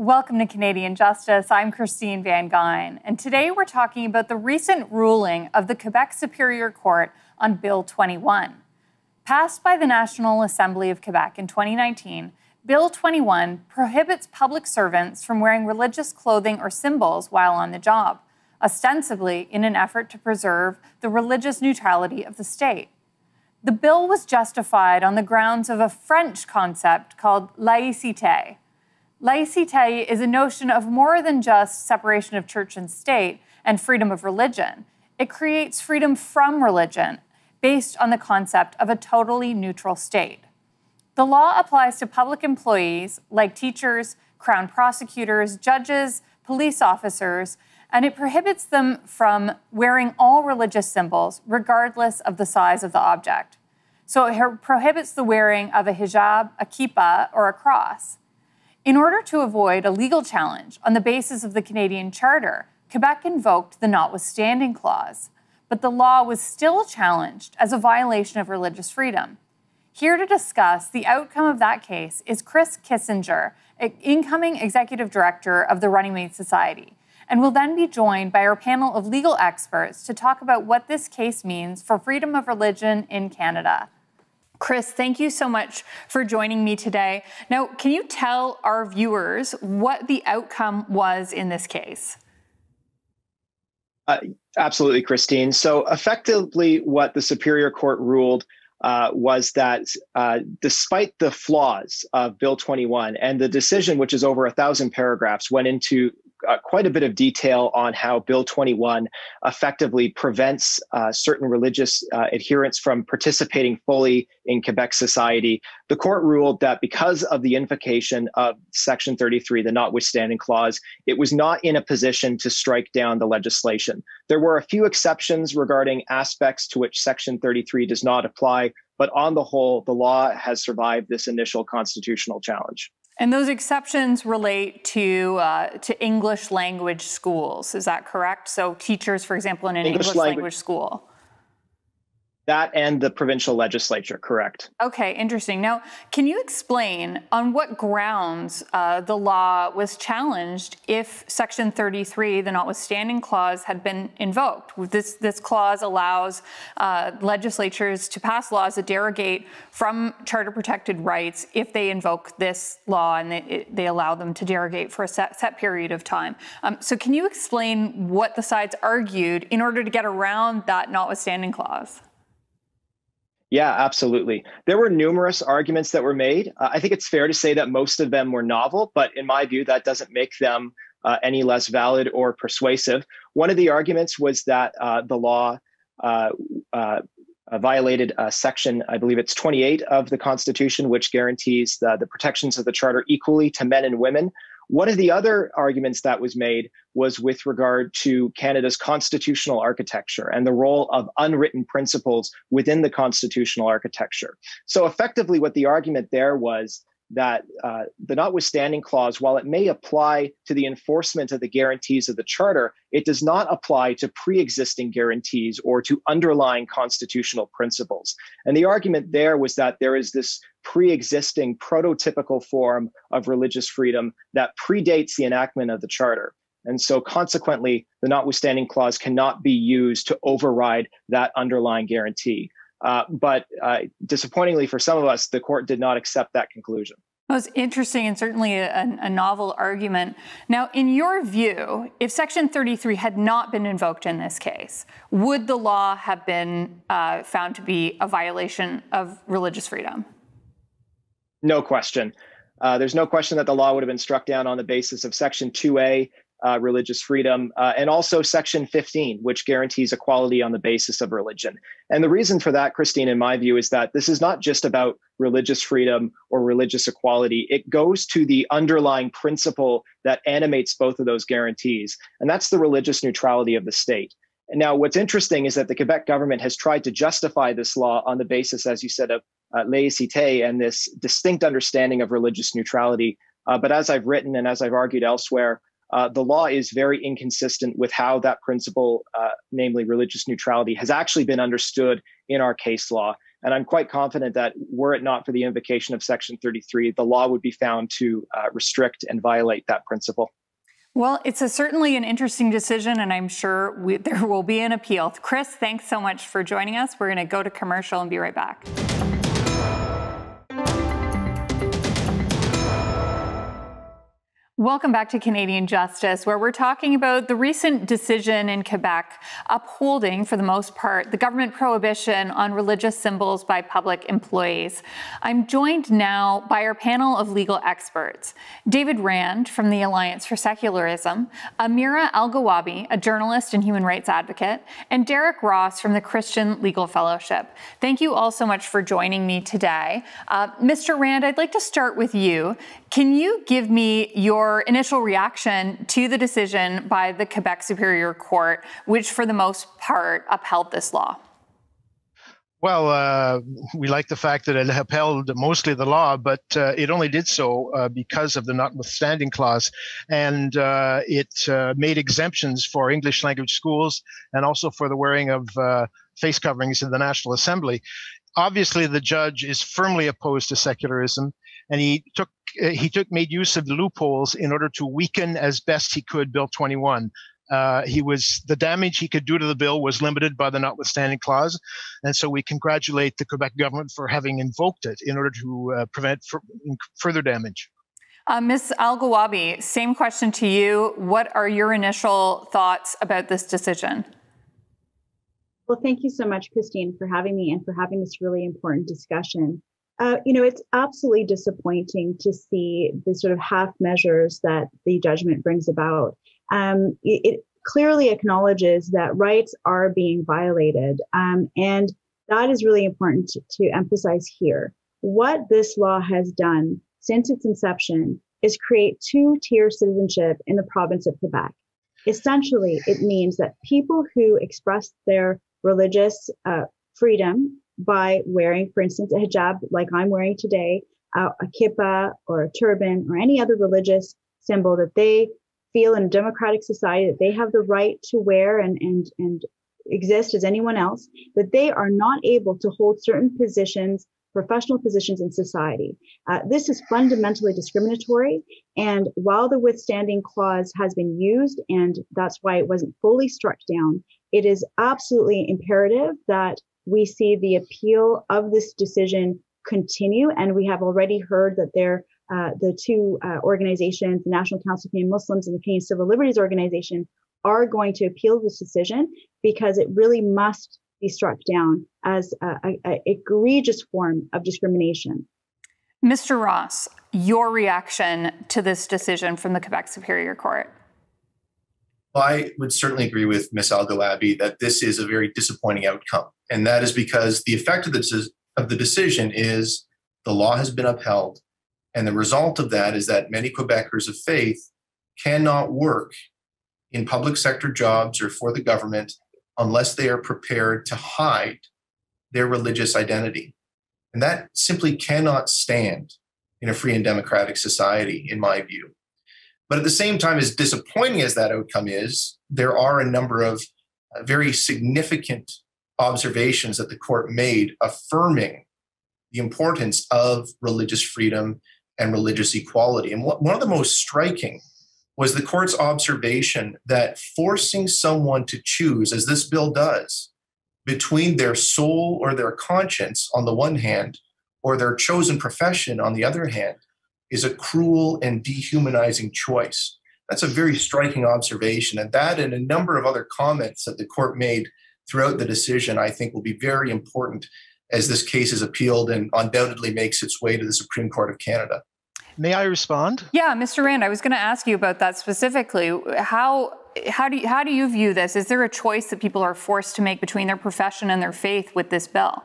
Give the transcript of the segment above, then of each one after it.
Welcome to Canadian Justice. I'm Christine Van Gyn, and today we're talking about the recent ruling of the Quebec Superior Court on Bill 21. Passed by the National Assembly of Quebec in 2019, Bill 21 prohibits public servants from wearing religious clothing or symbols while on the job, ostensibly in an effort to preserve the religious neutrality of the state. The bill was justified on the grounds of a French concept called laïcité. Laïcité is a notion of more than just separation of church and state and freedom of religion. It creates freedom from religion based on the concept of a totally neutral state. The law applies to public employees like teachers, crown prosecutors, judges, police officers, and it prohibits them from wearing all religious symbols regardless of the size of the object. So it prohibits the wearing of a hijab, a kippah, or a cross. In order to avoid a legal challenge on the basis of the Canadian Charter, Quebec invoked the notwithstanding clause, but the law was still challenged as a violation of religious freedom. Here to discuss the outcome of that case is Chris Kissinger, incoming executive director of the Running Mate Society, and will then be joined by our panel of legal experts to talk about what this case means for freedom of religion in Canada. Chris, thank you so much for joining me today. Now, can you tell our viewers what the outcome was in this case? Absolutely, Christine. So effectively, what the Superior Court ruled was that despite the flaws of Bill 21, and the decision, which is over 1,000 paragraphs, went into quite a bit of detail on how Bill 21 effectively prevents certain religious adherents from participating fully in Quebec society. The court ruled that because of the invocation of Section 33, the notwithstanding clause, it was not in a position to strike down the legislation. There were a few exceptions regarding aspects to which Section 33 does not apply, but on the whole, the law has survived this initial constitutional challenge. And those exceptions relate to English language schools, is that correct? So teachers, for example, in an English language school. That and the provincial legislature, correct. Okay, interesting. Now, can you explain on what grounds the law was challenged if Section 33, the notwithstanding clause, had been invoked? This clause allows legislatures to pass laws that derogate from charter-protected rights if they invoke this law and they allow them to derogate for a set period of time. So can you explain what the sides argued in order to get around that notwithstanding clause? Yeah, absolutely. There were numerous arguments that were made. I think it's fair to say that most of them were novel, but in my view, that doesn't make them any less valid or persuasive. One of the arguments was that the law violated section, I believe it's 28 of the Constitution, which guarantees the protections of the Charter equally to men and women. One of the other arguments that was made was with regard to Canada's constitutional architecture and the role of unwritten principles within the constitutional architecture. So effectively, what the argument there was that the notwithstanding clause, while it may apply to the enforcement of the guarantees of the Charter, it does not apply to pre-existing guarantees or to underlying constitutional principles. And the argument there was that there is this pre-existing prototypical form of religious freedom that predates the enactment of the Charter. And so consequently, the notwithstanding clause cannot be used to override that underlying guarantee. But disappointingly for some of us, the court did not accept that conclusion. That was interesting and certainly a novel argument. Now, in your view, if Section 33 had not been invoked in this case, would the law have been found to be a violation of religious freedom? No question. There's no question that the law would have been struck down on the basis of Section 2A, religious freedom, and also Section 15, which guarantees equality on the basis of religion. And the reason for that, Christine, in my view, is that this is not just about religious freedom or religious equality. It goes to the underlying principle that animates both of those guarantees, and that's the religious neutrality of the state. And now what's interesting is that the Quebec government has tried to justify this law on the basis, as you said, of laïcité and this distinct understanding of religious neutrality. But as I've written and as I've argued elsewhere, the law is very inconsistent with how that principle, namely religious neutrality, has actually been understood in our case law. And I'm quite confident that were it not for the invocation of Section 33, the law would be found to restrict and violate that principle. Well, it's certainly an interesting decision, and I'm sure there will be an appeal. Chris, thanks so much for joining us. We're going to go to commercial and be right back. Welcome back to Canadian Justice, where we're talking about the recent decision in Quebec upholding, for the most part, the government prohibition on religious symbols by public employees. I'm joined now by our panel of legal experts. David Rand from the Alliance for Secularism, Amira Al-Gawabi, a journalist and human rights advocate, and Derek Ross from the Christian Legal Fellowship. Thank you all so much for joining me today. Mr. Rand, I'd like to start with you. Can you give me your initial reaction to the decision by the Quebec Superior Court, which for the most part upheld this law? Well, we like the fact that it upheld mostly the law, but it only did so because of the notwithstanding clause. And it made exemptions for English language schools and also for the wearing of face coverings in the National Assembly. Obviously, the judge is firmly opposed to secularism, and he made use of the loopholes in order to weaken as best he could Bill 21. The damage he could do to the bill was limited by the notwithstanding clause, and so we congratulate the Quebec government for having invoked it in order to prevent further damage. Ms. Al-Gawabi, same question to you. What are your initial thoughts about this decision? Well, thank you so much, Christine, for having me and for having this really important discussion. It's absolutely disappointing to see the sort of half measures that the judgment brings about. It clearly acknowledges that rights are being violated, and that is really important to emphasize here. What this law has done since its inception is create two-tier citizenship in the province of Quebec. Essentially, it means that people who express their religious freedom by wearing, for instance, a hijab like I'm wearing today, a kippah or a turban or any other religious symbol that they feel in a democratic society that they have the right to wear and exist as anyone else, that they are not able to hold certain positions, professional positions in society. This is fundamentally discriminatory. And while the withstanding clause has been used, and that's why it wasn't fully struck down, it is absolutely imperative that we see the appeal of this decision continue. And we have already heard that the two organizations, the National Council of Canadian Muslims and the Canadian Civil Liberties Organization, are going to appeal this decision because it really must be struck down as an egregious form of discrimination. Mr. Ross, your reaction to this decision from the Quebec Superior Court? Well, I would certainly agree with Ms. Al-Gawabi that this is a very disappointing outcome. And that is because the effect of the decision is the law has been upheld. And the result of that is that many Quebecers of faith cannot work in public sector jobs or for the government unless they are prepared to hide their religious identity. And that simply cannot stand in a free and democratic society, in my view. But at the same time, as disappointing as that outcome is, there are a number of very significant observations that the court made affirming the importance of religious freedom and religious equality. And one of the most striking was the court's observation that forcing someone to choose, as this bill does, between their soul or their conscience on the one hand, or their chosen profession on the other hand, is a cruel and dehumanizing choice. That's a very striking observation. And that and a number of other comments that the court made throughout the decision, I think will be very important as this case is appealed and undoubtedly makes its way to the Supreme Court of Canada. May I respond? Yeah, Mr. Rand, I was going to ask you about that specifically. How do you view this? Is there a choice that people are forced to make between their profession and their faith with this bill?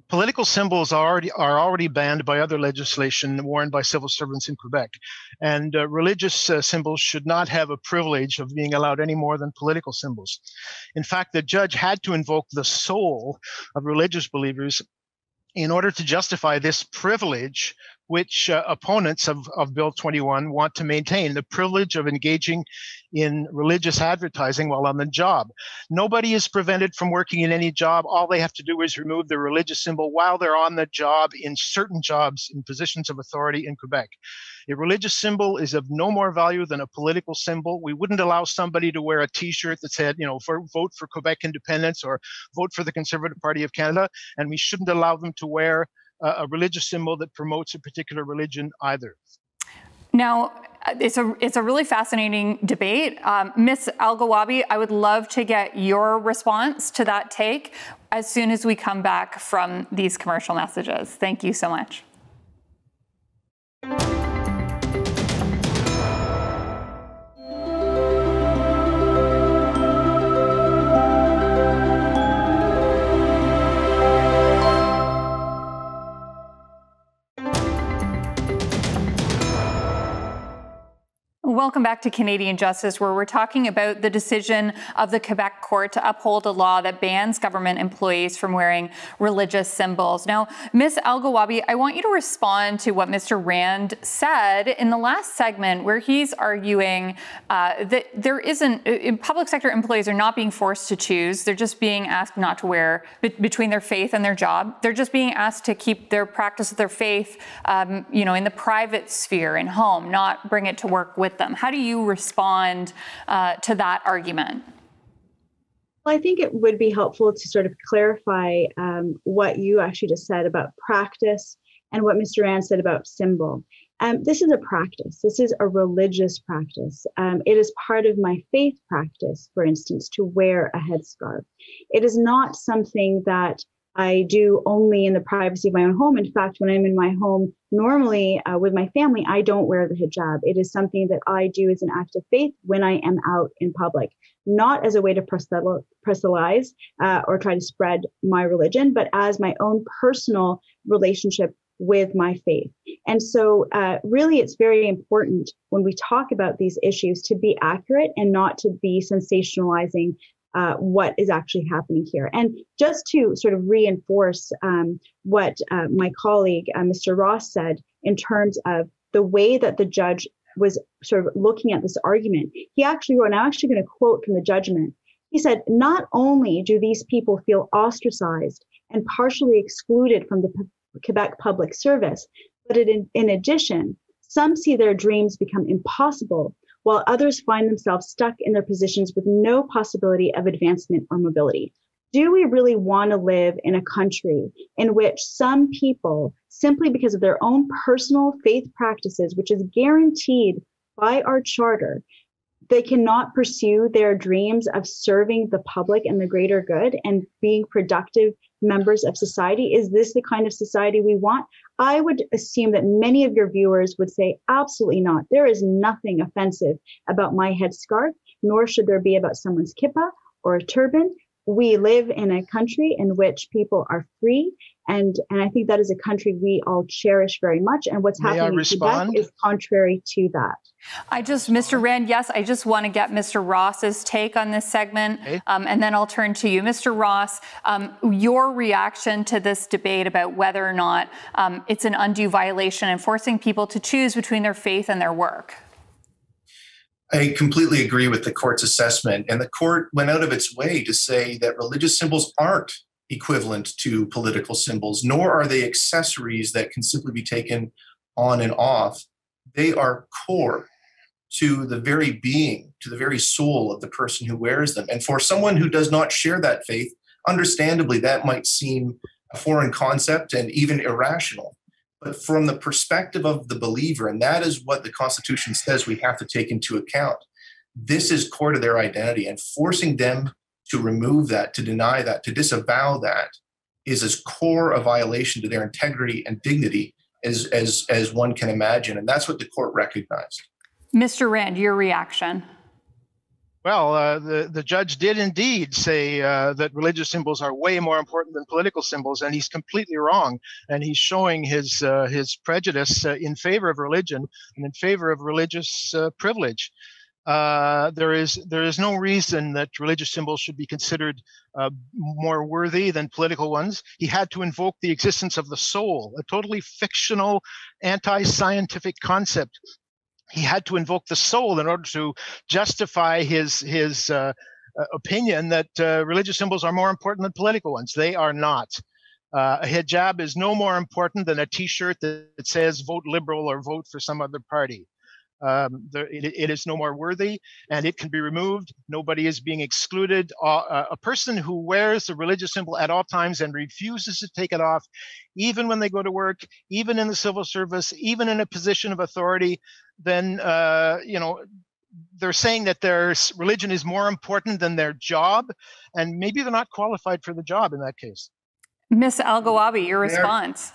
Political symbols are already banned by other legislation worn by civil servants in Quebec. And religious symbols should not have a privilege of being allowed any more than political symbols. In fact, the judge had to invoke the soul of religious believers in order to justify this privilege which opponents of Bill 21 want to maintain, the privilege of engaging in religious advertising while on the job. Nobody is prevented from working in any job. All they have to do is remove the religious symbol while they're on the job in certain jobs in positions of authority in Quebec. A religious symbol is of no more value than a political symbol. We wouldn't allow somebody to wear a T-shirt that said, vote for Quebec independence or vote for the Conservative Party of Canada, and we shouldn't allow them to wear a religious symbol that promotes a particular religion either. Now, it's a really fascinating debate. Ms. Al-Gawabi, I would love to get your response to that take as soon as we come back from these commercial messages. Thank you so much. Welcome back to Canadian Justice, where we're talking about the decision of the Quebec court to uphold a law that bans government employees from wearing religious symbols. Now, Ms. Al-Gawabi, I want you to respond to what Mr. Rand said in the last segment, where he's arguing that public sector employees are not being forced to choose. They're just being asked not to wear between their faith and their job. They're just being asked to keep their practice of their faith, in the private sphere, in home, not bring it to work with them. How do you respond to that argument? Well, I think it would be helpful to sort of clarify what you actually just said about practice and what Mr. Rand said about symbol. This is a practice. This is a religious practice. It is part of my faith practice, for instance, to wear a headscarf. It is not something that I do only in the privacy of my own home. In fact, when I'm in my home, normally with my family, I don't wear the hijab. It is something that I do as an act of faith when I am out in public, not as a way to proselytize or try to spread my religion, but as my own personal relationship with my faith. And so really, it's very important when we talk about these issues to be accurate and not to be sensationalizing what is actually happening here. And just to sort of reinforce what my colleague, Mr. Ross, said in terms of the way that the judge was sort of looking at this argument, he actually wrote, and I'm actually going to quote from the judgment. He said, "Not only do these people feel ostracized and partially excluded from the Quebec public service, but in addition, some see their dreams become impossible, while others find themselves stuck in their positions with no possibility of advancement or mobility." Do we really want to live in a country in which some people, simply because of their own personal faith practices, which is guaranteed by our charter, they cannot pursue their dreams of serving the public and the greater good and being productive members of society? Is this the kind of society we want? I would assume that many of your viewers would say, absolutely not. There is nothing offensive about my headscarf, nor should there be about someone's kippah or a turban. We live in a country in which people are free, and I think that is a country we all cherish very much. And what's happening in Quebec is contrary to that. Mr. Rand, yes, I just want to get Mr. Ross's take on this segment, and then I'll turn to you. Mr. Ross, your reaction to this debate about whether or not it's an undue violation and forcing people to choose between their faith and their work. I completely agree with the court's assessment. And the court went out of its way to say that religious symbols aren't equivalent to political symbols, nor are they accessories that can simply be taken on and off. They are core to the very being, to the very soul of the person who wears them. And for someone who does not share that faith, understandably, that might seem a foreign concept and even irrational. But from the perspective of the believer, and that is what the Constitution says we have to take into account, this is core to their identity, and forcing them to remove that, to deny that, to disavow that is as core a violation to their integrity and dignity as one can imagine. And that's what the court recognized. Mr. Rand, your reaction? Well, the judge did indeed say that religious symbols are way more important than political symbols, and he's completely wrong. And he's showing his prejudice in favor of religion and in favor of religious privilege. There is no reason that religious symbols should be considered more worthy than political ones. He had to invoke the existence of the soul, a totally fictional, anti-scientific concept. He had to invoke the soul in order to justify his opinion that religious symbols are more important than political ones. They are not. A hijab is no more important than a T-shirt that says "Vote Liberal" or "Vote for some other party." It is no more worthy, and it can be removed. Nobody is being excluded. A person who wears the religious symbol at all times and refuses to take it off, even when they go to work, even in the civil service, even in a position of authority, then they're saying that their religion is more important than their job, and maybe they're not qualified for the job in that case. Ms. Al-Gawabi, your response.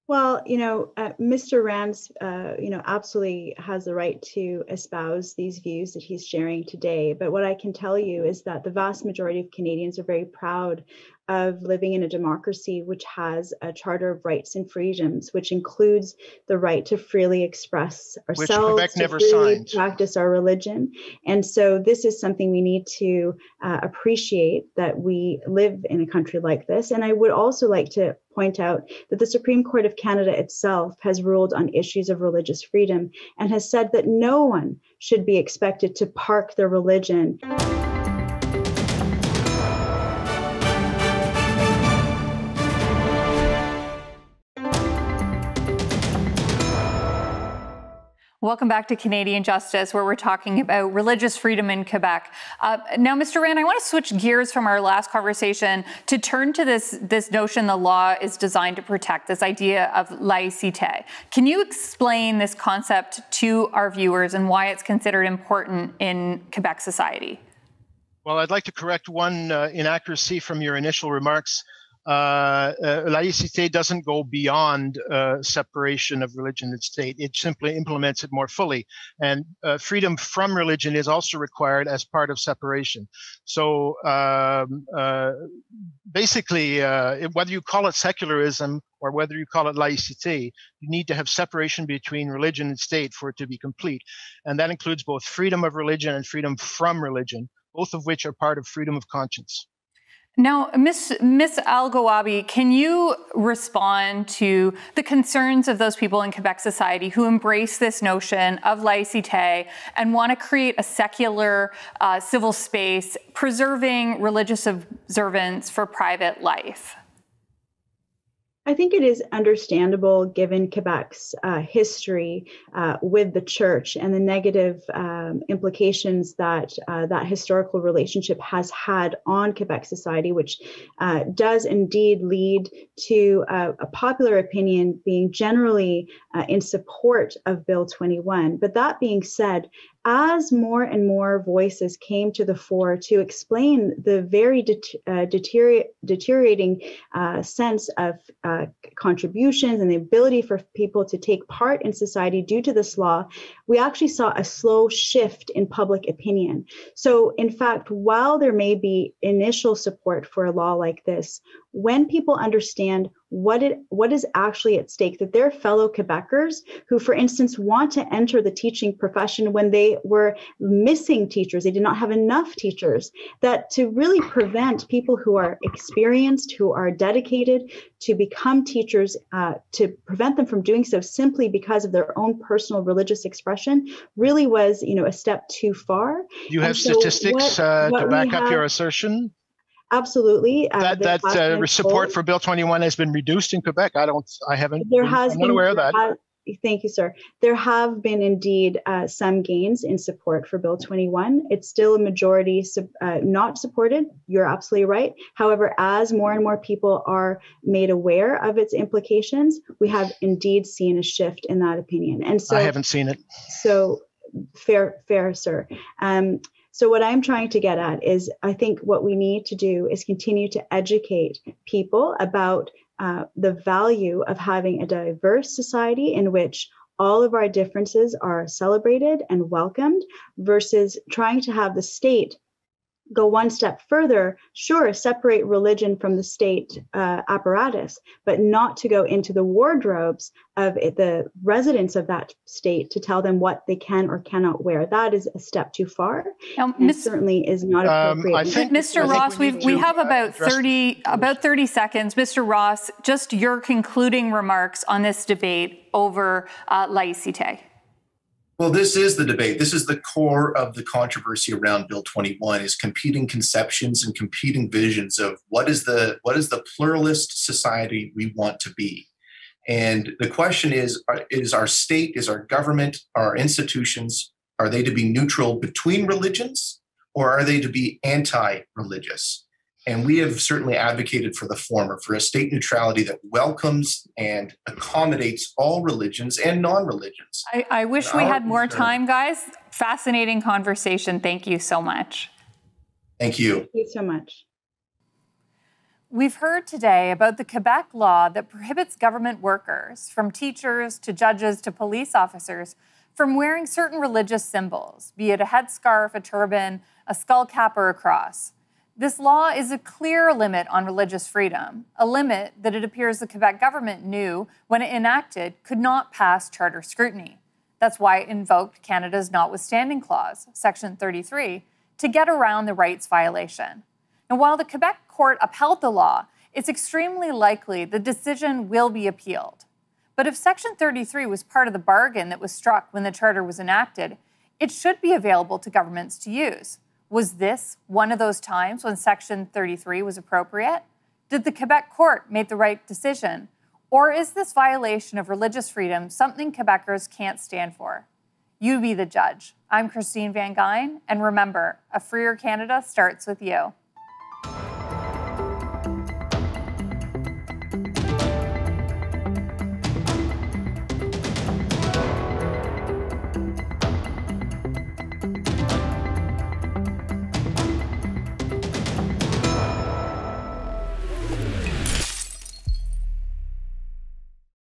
Well, Mr. Rands, absolutely has the right to espouse these views that he's sharing today. But what I can tell you is that the vast majority of Canadians are very proud of living in a democracy which has a charter of rights and freedoms, which includes the right to freely express ourselves, to freely practice our religion. And so this is something we need to appreciate, that we live in a country like this. And I would also like to point out that the Supreme Court of Canada itself has ruled on issues of religious freedom and has said that no one should be expected to park their religion. Welcome back to Canadian Justice, where we're talking about religious freedom in Quebec. Now, Mr. Rand, I want to switch gears from our last conversation to turn to this notion the law is designed to protect, this idea of laïcité. Can you explain this concept to our viewers and why it's considered important in Quebec society? Well, I'd like to correct one inaccuracy from your initial remarks. Laïcité doesn't go beyond separation of religion and state. It simply implements it more fully. And freedom from religion is also required as part of separation. So basically, whether you call it secularism or whether you call it laïcité, you need to have separation between religion and state for it to be complete. And that includes both freedom of religion and freedom from religion, both of which are part of freedom of conscience. Now, Ms. Al-Gawabi, can you respond to the concerns of those people in Quebec society who embrace this notion of laïcité and want to create a secular civil space, preserving religious observance for private life? I think it is understandable, given Quebec's history with the church and the negative implications that that historical relationship has had on Quebec society, which does indeed lead to a popular opinion being generally in support of Bill 21. But that being said, as more and more voices came to the fore to explain the very deteriorating sense of contributions and the ability for people to take part in society due to this law, we actually saw a slow shift in public opinion. So, in fact, while there may be initial support for a law like this, when people understand what is actually at stake, that their fellow Quebecers who, for instance, want to enter the teaching profession when they were missing teachers, they did not have enough teachers, that to really prevent people who are experienced, who are dedicated to become teachers, to prevent them from doing so simply because of their own personal religious expression, really was, a step too far. You have statistics to back up your assertion? Absolutely. That support for Bill 21 has been reduced in Quebec. I'm not aware of that. Thank you, sir. There have been indeed some gains in support for Bill 21. It's still a majority not supported. You're absolutely right. However, as more and more people are made aware of its implications, we have indeed seen a shift in that opinion. And so I haven't seen it. So fair, sir. So what I'm trying to get at is, I think what we need to do is continue to educate people about the value of having a diverse society in which all of our differences are celebrated and welcomed, versus trying to have the state go one step further, sure, separate religion from the state apparatus, but not to go into the wardrobes of the residents of that state to tell them what they can or cannot wear. That is a step too far, and certainly is not appropriate. Mr. Ross, we have about 30 seconds. Mr. Ross, just your concluding remarks on this debate over laïcité. Well, this is the debate. This is the core of the controversy around Bill 21, is competing conceptions and competing visions of what is the pluralist society we want to be. And the question is our state, is our government, our institutions, are they to be neutral between religions, or are they to be anti-religious? And we have certainly advocated for the former, for a state neutrality that welcomes and accommodates all religions and non-religions. I wish we had more time, guys. Fascinating conversation. Thank you so much. Thank you. Thank you so much. We've heard today about the Quebec law that prohibits government workers, from teachers to judges to police officers, from wearing certain religious symbols, be it a headscarf, a turban, a skull cap, or a cross. This law is a clear limit on religious freedom, a limit that it appears the Quebec government knew when it enacted could not pass charter scrutiny. That's why it invoked Canada's notwithstanding clause, Section 33, to get around the rights violation. And while the Quebec court upheld the law, it's extremely likely the decision will be appealed. But if Section 33 was part of the bargain that was struck when the charter was enacted, it should be available to governments to use. Was this one of those times when Section 33 was appropriate? Did the Quebec court make the right decision? Or is this violation of religious freedom something Quebecers can't stand for? You be the judge. I'm Christine Van Gyn, and remember, a freer Canada starts with you.